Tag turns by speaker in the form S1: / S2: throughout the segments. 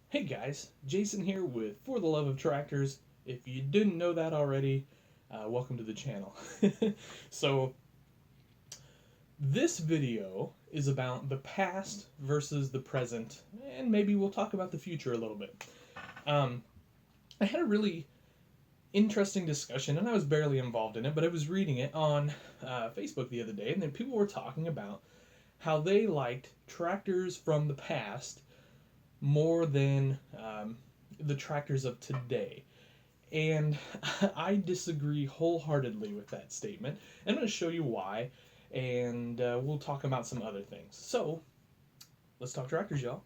S1: Hey guys, Jason here with For the Love of Tractors. If you didn't know that already, welcome to the channel. So, this video is about the past versus the present, and maybe we'll talk about the future a little bit. Um, I had a really interesting discussion, and I was barely involved in it, but I was reading it on Facebook the other day, and then people were talking about how they liked tractors from the past more than the tractors of today. And I disagree wholeheartedly with that statement. I'm going to show you why, and we'll talk about some other things. So, let's talk tractors, y'all.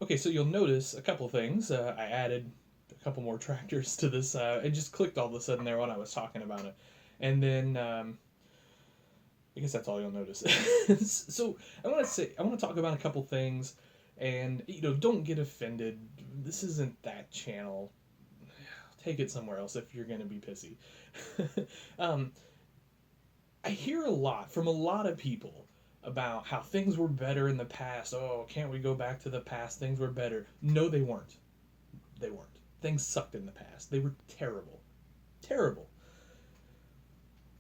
S1: Okay, so you'll notice a couple things. I added a couple more tractors to this. It just clicked all of a sudden there when I was talking about it. And then I guess that's all you'll notice. So I want to talk about a couple things, and don't get offended. This isn't that channel. Take it somewhere else if you're gonna be pissy. um, I hear a lot from a lot of people about how things were better in the past. Oh, can't we go back to the past? Things were better. No, they weren't. They weren't. Things sucked in the past. They were terrible. Terrible.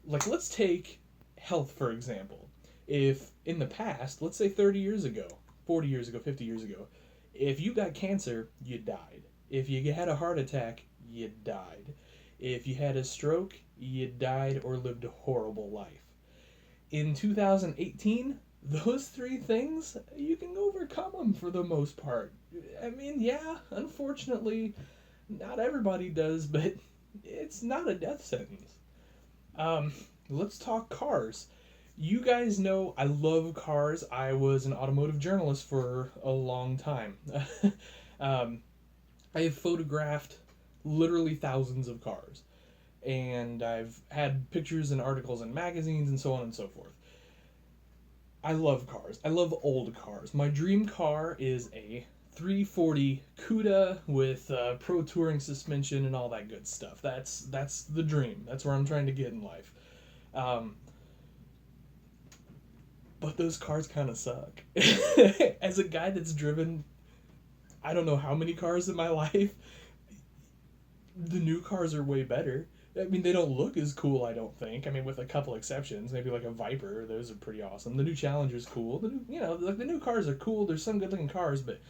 S1: Like, let's take health for example. If in the past, let's say 30 years ago, 40 years ago, 50 years ago, if you got cancer, you died. If you had a heart attack, you died. If you had a stroke, you died or lived a horrible life. In 2018, those three things, you can overcome them for the most part. I mean, yeah, unfortunately, not everybody does, but it's not a death sentence. Um, let's talk cars. You guys know I love cars. I was an automotive journalist for a long time. um, I have photographed literally thousands of cars, and I've had pictures and articles in magazines and so on and so forth. I love cars. I love old cars. My dream car is a 340 Cuda with Pro Touring suspension and all that good stuff. That's the dream. That's where I'm trying to get in life. Um, but those cars kind of suck. As a guy that's driven, I don't know how many cars in my life, the new cars are way better. I mean, they don't look as cool, I don't think. I mean, with a couple exceptions, maybe like a Viper, those are pretty awesome. The new Challenger's cool. Like the new cars are cool. There's some good looking cars, but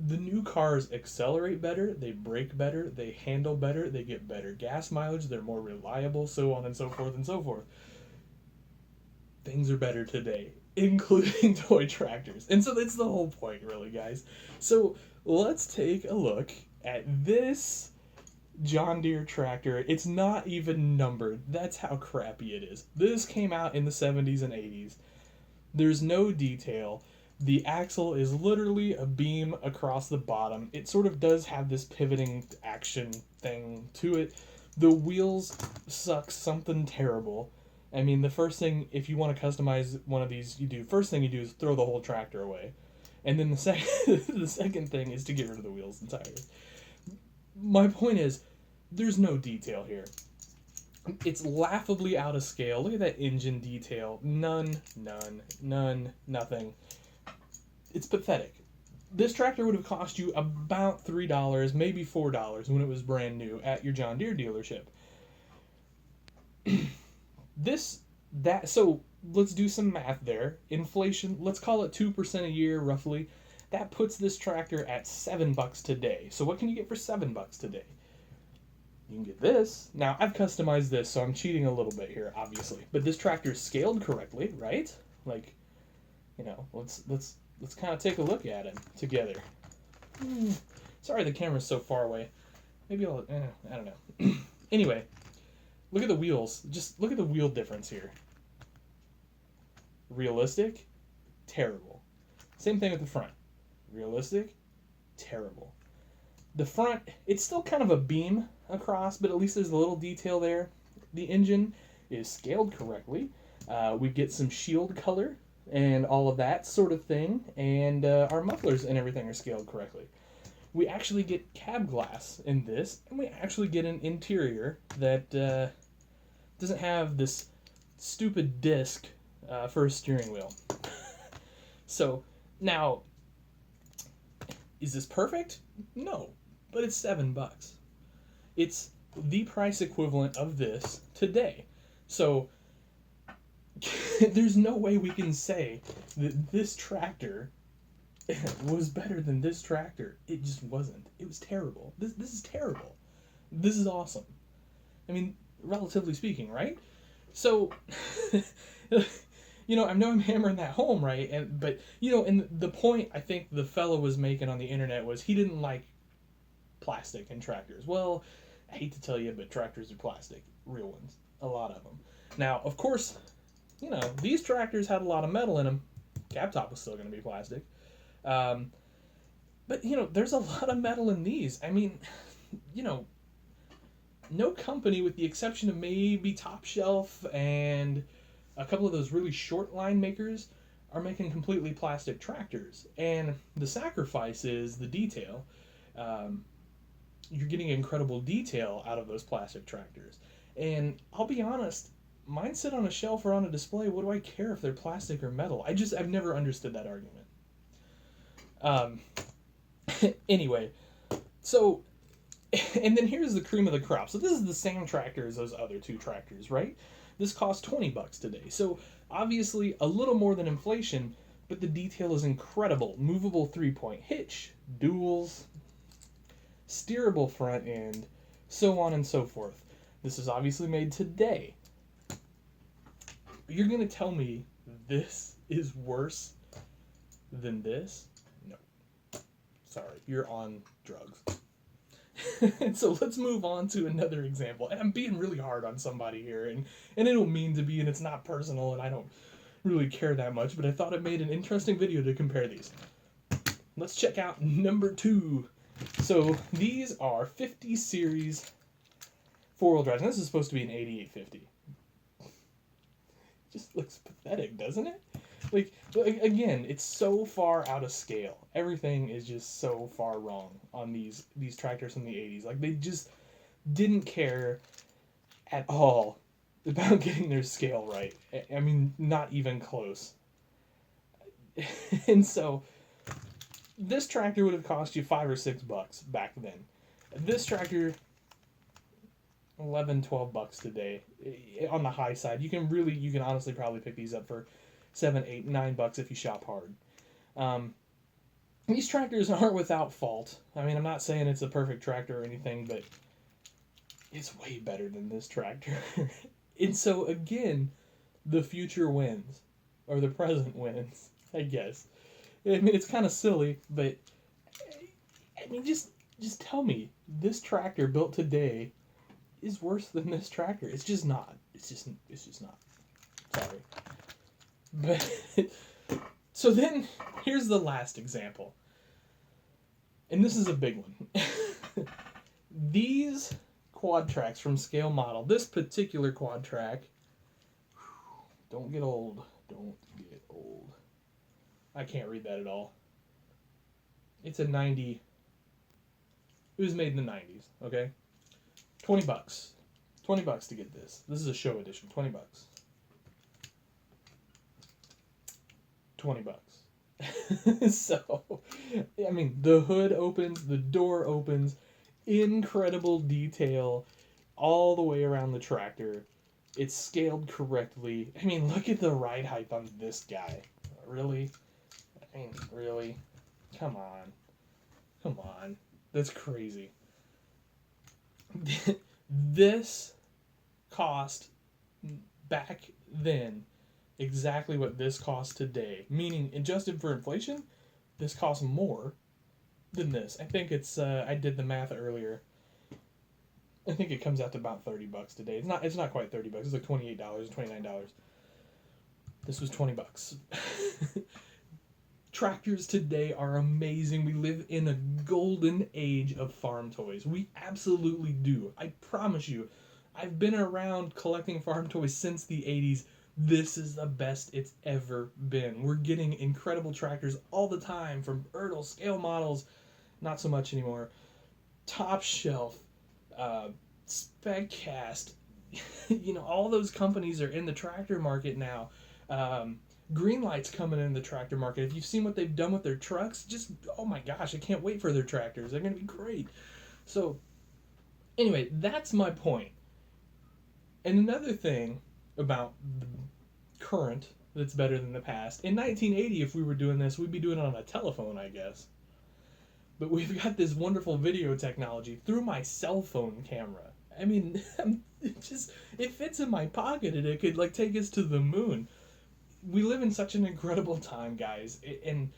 S1: the new cars accelerate better, they brake better, they handle better, they get better gas mileage, they're more reliable, so on and so forth and so forth. Things are better today, including toy tractors. And so that's the whole point, really, guys. So let's take a look at this John Deere tractor. It's not even numbered. That's how crappy it is. This came out in the 70s and 80s. There's no detail. The axle is literally a beam across the bottom. It sort of does have this pivoting action thing to it. The wheels suck something terrible. I mean, the first thing, if you want to customize one of these, first thing you do is throw the whole tractor away. And then the second, the second thing is to get rid of the wheels and tires. My point is, there's no detail here. It's laughably out of scale. Look at that engine detail. None, nothing. It's pathetic. This tractor would have cost you about $3, maybe $4 when it was brand new at your John Deere dealership. So let's do some math there. Inflation, let's call it 2% a year roughly. That puts this tractor at $7 today. So what can you get for $7 today? You can get this. Now I've customized this, so I'm cheating a little bit here, obviously. But this tractor is scaled correctly, right? Like, let's kind of take a look at it together. Sorry, the camera's so far away. Maybe I don't know. Anyway, look at the wheels. Just look at the wheel difference here. Realistic, terrible. Same thing with the front. Realistic, terrible. The front, it's still kind of a beam across, but at least there's a little detail there. The engine is scaled correctly. We get some shield color and all of that sort of thing, and our mufflers and everything are scaled correctly. We actually get cab glass in this, and we actually get an interior that doesn't have this stupid disc for a steering wheel. So now, is this perfect? No, but it's $7. It's the price equivalent of this today. So there's no way we can say that this tractor was better than this tractor. It just wasn't. It was terrible. This is terrible. This is awesome. I mean, relatively speaking, right? So, I know I'm hammering that home, right? But and the point I think the fellow was making on the internet was he didn't like plastic in tractors. Well, I hate to tell you, but tractors are plastic, real ones, a lot of them. Now, of course, these tractors had a lot of metal in them. Cab top was still going to be plastic. But there's a lot of metal in these. I mean, no company, with the exception of maybe Top Shelf and a couple of those really short line makers, are making completely plastic tractors. And the sacrifice is the detail. You're getting incredible detail out of those plastic tractors. And I'll be honest, mine sit on a shelf or on a display. What do I care if they're plastic or metal? I've never understood that argument. Anyway, so, and then here's the cream of the crop. So this is the same tractor as those other two tractors, right? This costs $20 today. So obviously a little more than inflation, but the detail is incredible. Movable 3-point hitch, duals, steerable front end, so on and so forth. This is obviously made today. You're going to tell me this is worse than this? No. Sorry, you're on drugs. And so let's move on to another example. And I'm being really hard on somebody here, and I don't mean to be, and it's not personal, and I don't really care that much, but I thought it made an interesting video to compare these. Let's check out number 2. So these are 50 series 4-wheel drives, and this is supposed to be an 8850. Just looks pathetic, doesn't it? Like, again, it's so far out of scale. Everything is just so far wrong on these tractors from the 80s. Like, they just didn't care at all about getting their scale right. I mean, not even close. And so, this tractor would have cost you $5 or $6 back then. This tractor, $11-$12 today. On the high side, you can honestly probably pick these up for $7, $8, $9 if you shop hard. These tractors aren't without fault. I mean, I'm not saying it's a perfect tractor or anything, but it's way better than this tractor. And so again, the future wins, or the present wins, I guess. I mean, it's kind of silly, but I mean, just tell me this tractor built today is worse than this tractor. It's just not. It's just not. Sorry. But so then here's the last example. And this is a big one. These quad tracks from Scale Model, this particular quad track, don't get old. Don't get old. I can't read that at all. It's a 90. It was made in the 90s, okay? $20. $20 to get this. This is a show edition. $20. $20. So, I mean, the hood opens, the door opens, incredible detail all the way around the tractor. It's scaled correctly. I mean, look at the ride height on this guy. Really? I mean, really? Come on. Come on. That's crazy. This cost back then exactly what this costs today. Meaning, adjusted for inflation, this costs more than this. I think it's, I did the math earlier. I think it comes out to about $30 today. It's not quite $30. It's like $28, $29. This was $20. Tractors today are amazing. We live in a golden age of farm toys. We absolutely do. I promise you. I've been around collecting farm toys since the 80s. This is the best it's ever been. We're getting incredible tractors all the time from Ertl, Scale Models, not so much anymore, Top Shelf, SpecCast, all those companies are in the tractor market now. Greenlight's coming in the tractor market. If you've seen what they've done with their trucks, just, oh my gosh, I can't wait for their tractors. They're going to be great. So, anyway, that's my point. And another thing about the current that's better than the past. In 1980, if we were doing this, we'd be doing it on a telephone, I guess. But we've got this wonderful video technology through my cell phone camera. I mean, it fits in my pocket and it could like take us to the moon. We live in such an incredible time, guys. And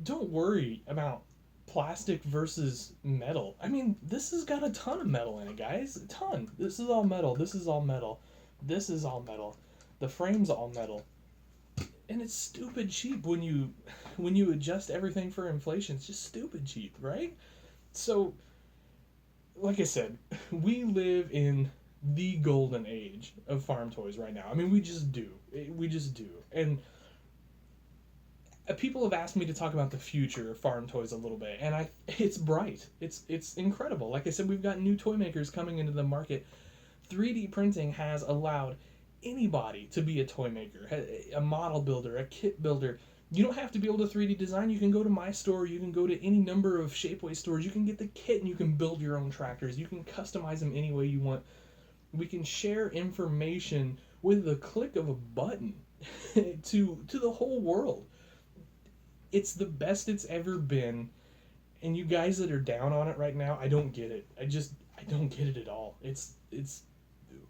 S1: don't worry about plastic versus metal. I mean, this has got a ton of metal in it, guys. A ton. This is all metal. This is all metal. This is all metal. The frame's all metal. And it's stupid cheap when you adjust everything for inflation. It's just stupid cheap, right? So, like I said, we live in the golden age of farm toys right now. I mean, we just do. We just do. And people have asked me to talk about the future of farm toys a little bit, and it's bright. It's incredible. Like I said, we've got new toy makers coming into the market. 3D printing has allowed anybody to be a toy maker, a model builder, a kit builder. You don't have to be able to 3D design. You can go to my store. You can go to any number of Shapeways stores. You can get the kit and you can build your own tractors. You can customize them any way you want. We can share information with the click of a button to the whole world. It's the best it's ever been. And you guys that are down on it right now, I don't get it. I don't get it at all. It's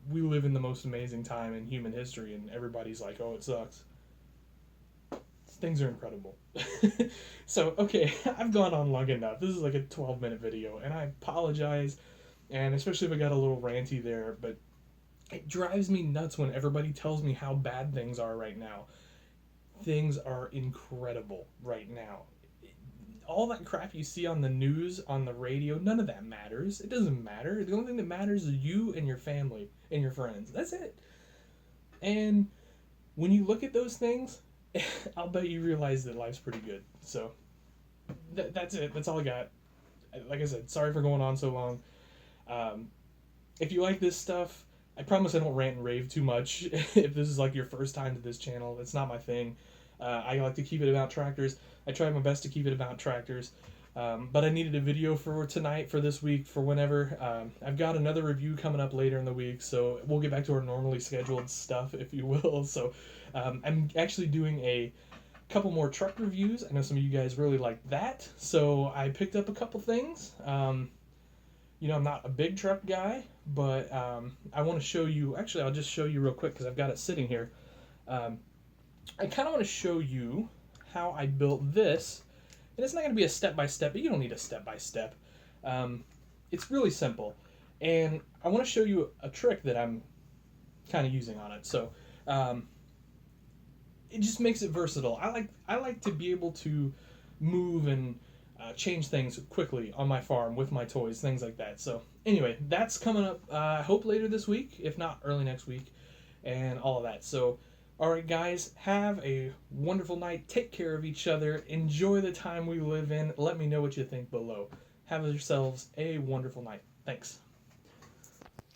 S1: we live in the most amazing time in human history, and everybody's like, oh, it sucks. Things are incredible. So, okay, I've gone on long enough. This is like a 12-minute video, and I apologize, and especially if I got a little ranty there, but it drives me nuts when everybody tells me how bad things are right now. Things are incredible right now. All that crap you see on the news, on the radio, none of that matters. It doesn't matter. The only thing that matters is you and your family and your friends. That's it. And when you look at those things, I'll bet you realize that life's pretty good. So that's it. That's all I got. Like I said, sorry for going on so long. If you like this stuff, I promise I don't rant and rave too much. If this is like your first time to this channel, it's not my thing. I like to keep it about tractors. I try my best to keep it about tractors. But I needed a video for tonight, for this week, for whenever. I've got another review coming up later in the week, so we'll get back to our normally scheduled stuff, if you will. So I'm actually doing a couple more truck reviews. I know some of you guys really like that, so I picked up a couple things. I'm not a big truck guy, but I want to show you. Actually, I'll just show you real quick because I've got it sitting here. I kind of want to show you how I built this. And it's not going to be a step-by-step, but you don't need a step-by-step. It's really simple. And I want to show you a trick that I'm kind of using on it. So it just makes it versatile. I like to be able to move and change things quickly on my farm with my toys, things like that. So anyway, that's coming up, I hope later this week, if not early next week, and all of that. So alright guys, have a wonderful night, take care of each other, enjoy the time we live in, let me know what you think below. Have yourselves a wonderful night. Thanks.